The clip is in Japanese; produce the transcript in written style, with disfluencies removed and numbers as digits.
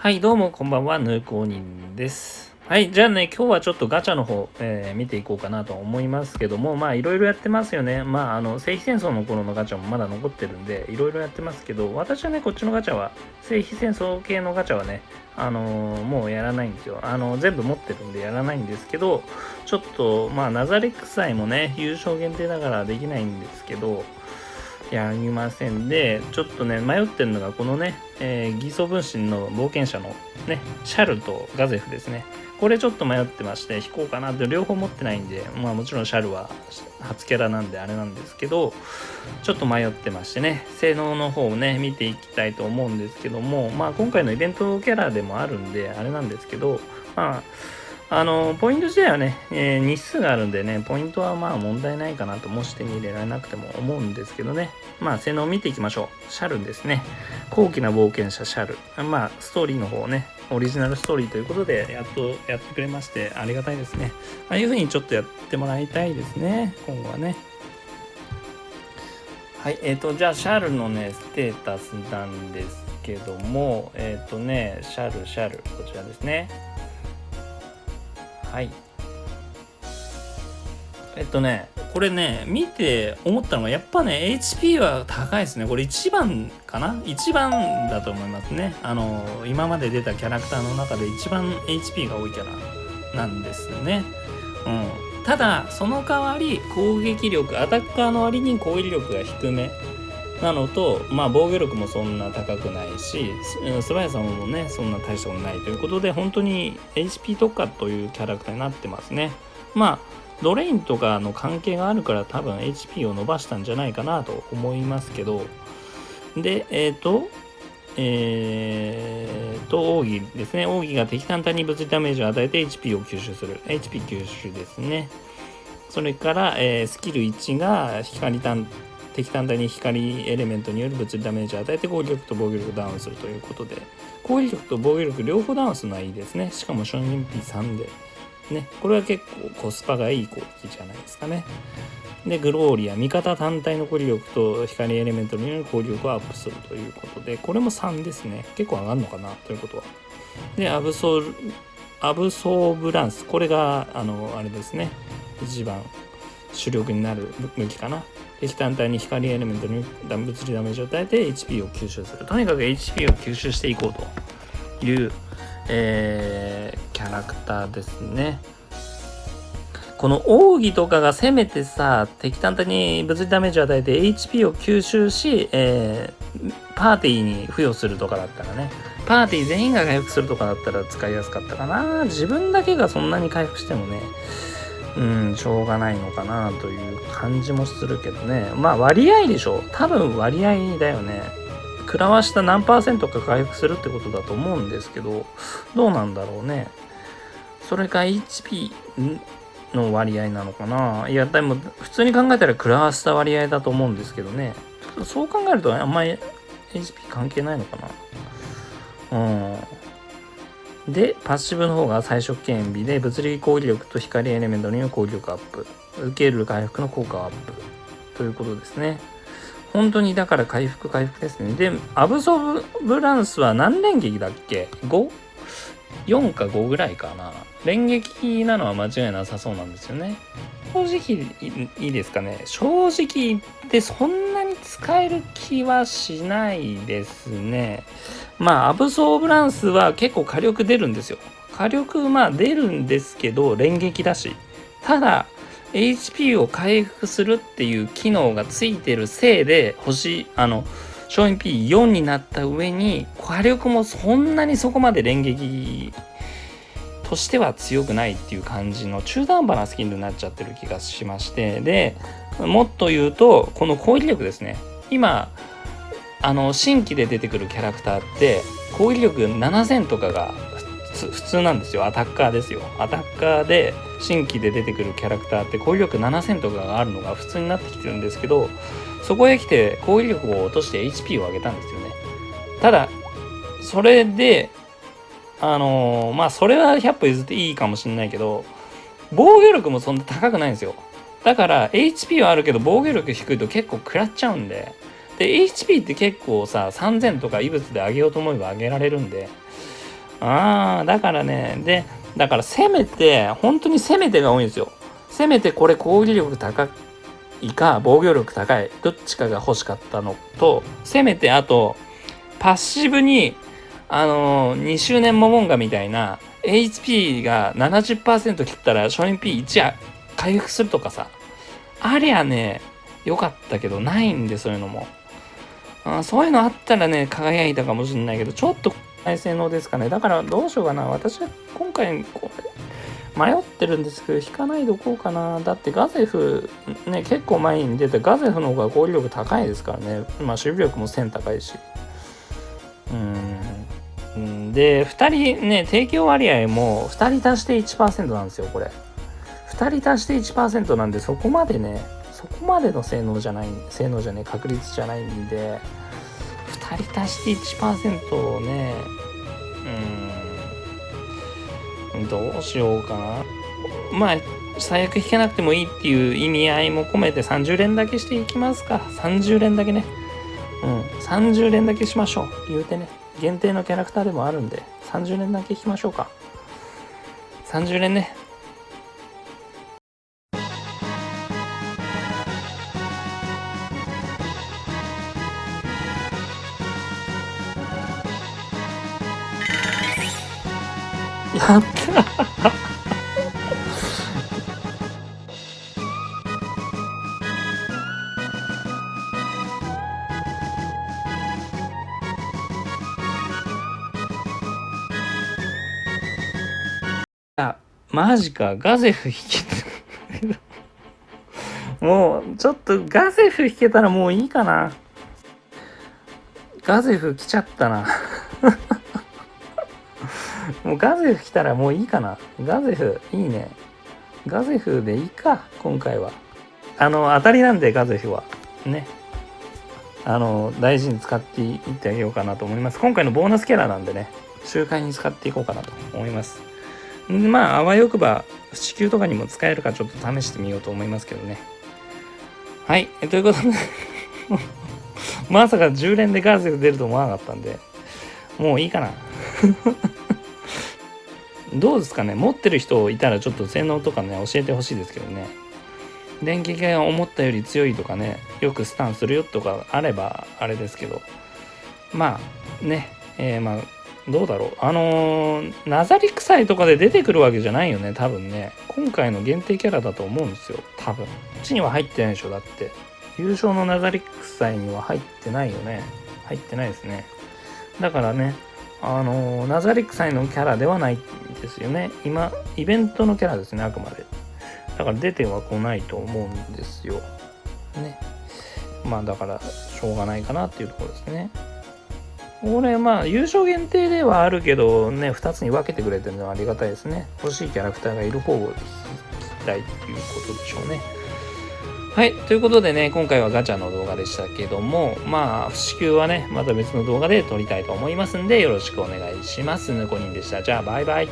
はい、どうもこんばんは、ヌーコーニンです。はい、じゃあね、今日はちょっとガチャの方、見ていこうかなと思いますけども、いろいろやってますよね。世紀戦争の頃のガチャもまだ残ってるんで、いろいろやってますけど、私はね、こっちのガチャは、世紀戦争系のガチャはね、もうやらないんですよ。全部持ってるんでやらないんですけど、ちょっと、ナザレック祭もね、優勝限定だからできないんですけど、やりませんで、ちょっとね、迷ってるのがこのね、偽装分身の冒険者のね、シャルとガゼフですね。これちょっと迷ってまして、引こうかなって両方持ってないんで、もちろんシャルは初キャラなんであれなんですけど、ちょっと迷ってましてね、性能の方をね、見ていきたいと思うんですけども、今回のイベントキャラでもあるんで、あれなんですけど、ポイント自体はね、日数があるんでね、ポイントは問題ないかなと、もし手に入れられなくても思うんですけどね。性能を見ていきましょう。シャルですね。高貴な冒険者シャル。ストーリーの方ね、オリジナルストーリーということで、やっとやってくれまして、ありがたいですね。ああいう風にちょっとやってもらいたいですね、今後はね。はい、じゃあ、シャルのね、ステータスなんですけども、シャル、こちらですね。はい。これね、見て思ったのが、やっぱね、HP は高いですね。これ1番かな ?1 番だと思いますね。今まで出たキャラクターの中で一番 HP が多いキャラなんですね。ただ、その代わり、攻撃力、アタッカーの割に攻撃力が低めなのと、防御力もそんな高くないし、素早さもね、そんな大したことないということで、本当に HP 特化というキャラクターになってますね。ドレインとかの関係があるから多分 HP を伸ばしたんじゃないかなと思いますけど、で、奥義ですね。奥義が敵単体に物理ダメージを与えて HP を吸収する。HP 吸収ですね。それから、スキル1が敵単体に光エレメントによる物理ダメージを与えて攻撃力と防御力ダウンするということで、攻撃力と防御力両方ダウンするのはいいですね。しかも初任 P3 で。ね、これは結構コスパがいい攻撃じゃないですかね。で、グローリア、味方単体の攻撃力と光エレメントによる攻撃力をアップするということで、これも3ですね。結構上がるのかなということは。で、アブソーブランス、これが、あれですね。一番主力になる武器かな。敵単体に光エレメントに物理ダメージを与えて HP を吸収する。とにかく HP を吸収していこうという、キャラクターですね。この奥義とかがせめてさ、敵単体に物理ダメージを与えて HP を吸収し、パーティーに付与するとかだったらね、パーティー全員が回復するとかだったら使いやすかったかな。自分だけがそんなに回復してもね、しょうがないのかなという感じもするけどね。割合でしょ。多分割合だよね。食らわした何%か回復するってことだと思うんですけど、どうなんだろうね。それか HP の割合なのかな。いや、でも普通に考えたら食らわした割合だと思うんですけどね。そう考えるとあんまり HP 関係ないのかな。で、パッシブの方が最初顕微で、物理攻撃力と光エレメントによる攻撃力アップ。受ける回復の効果アップ。ということですね。本当にだから回復ですね。で、アブソブランスは何連撃だっけ ?5?4 か5ぐらいかな。連撃なのは間違いなさそうなんですよね。正直いいですかね。正直言ってそんなに使える気はしないですね。アブソーブランスは結構火力出るんですよ。火力出るんですけど連撃だし。ただHP を回復するっていう機能がついてるせいで勝因 P4 になった上に火力もそんなにそこまで連撃としては強くないっていう感じの中途半端なスキルになっちゃってる気がしまして、でもっと言うとこの攻撃力ですね。今新規で出てくるキャラクターって攻撃力7000とかが普通なんですよ。アタッカーですよ。アタッカーで新規で出てくるキャラクターって攻撃力7000とかがあるのが普通になってきてるんですけど、そこへ来て攻撃力を落として HP を上げたんですよね。ただそれでそれは100歩譲っていいかもしれないけど、防御力もそんな高くないんですよ。だから HP はあるけど防御力低いと結構食らっちゃうんで HP って結構さ3000とか異物で上げようと思えば上げられるんで、だからね、だから本当に攻めてが多いんですよ。攻めてこれ攻撃力高いか防御力高い、どっちかが欲しかったのと、攻めてあと、パッシブに、2周年モモンガみたいな、HP が 70% 切ったら初任 P1 回復するとかさ、ありゃね、よかったけど、ないんで、そういうのも。そういうのあったらね、輝いたかもしれないけど、ちょっと性能ですかね。だからどうしようかな。私は今回これ迷ってるんですけど、引かないでおこうかな。だってガゼフね、結構前に出たガゼフの方が攻撃力高いですからね。まあ守備力も1000高いし。で2人ね、提供割合も2人足して 1% なんですよ。これ2人足して 1% なんで、そこまでの確率じゃないんで、2人足して 1% をね、どうしようかな。まあ最悪引けなくてもいいっていう意味合いも込めて30連だけしていきますか。30連だけね。30連だけしましょう。言うてね、限定のキャラクターでもあるんで、30連だけ引きましょうか。30連ね。やったマジか、ガゼフ引けたもうちょっとガゼフ引けたらもういいかな。ガゼフ来ちゃったなもうガゼフ来たらもういいかな。ガゼフいいね。ガゼフでいいか、今回は。当たりなんで、ガゼフはね、大事に使っていってあげようかなと思います。今回のボーナスキャラなんでね、周回に使っていこうかなと思います。まああわよくば地球とかにも使えるかちょっと試してみようと思いますけどね。はい、ということでまさか10連でガゼフ出ると思わなかったんで、もういいかなどうですかね。持ってる人いたらちょっと性能とかね教えてほしいですけどね。電撃が思ったより強いとかね、よくスタンするよとかあればあれですけど、まあね、まあどうだろう、ナザリクサイとかで出てくるわけじゃないよね、多分ね。今回の限定キャラだと思うんですよ、多分。こっちには入ってないでしょ。だって優勝のナザリクサイには入ってないよね。入ってないですね。だからね、ナザリクサイのキャラではないんですよね。今イベントのキャラですね、あくまで。だから出てはこないと思うんですよね。まあだからしょうがないかなっていうところですね。これまあ優勝限定ではあるけどね、2つに分けてくれてるのはありがたいですね。欲しいキャラクターがいる方を引きたいっていうことでしょうね。はい、ということでね、今回はガチャの動画でしたけども、まあ不支給はね、また別の動画で撮りたいと思いますんで、よろしくお願いします。ぬこにんでした。じゃあバイバイ。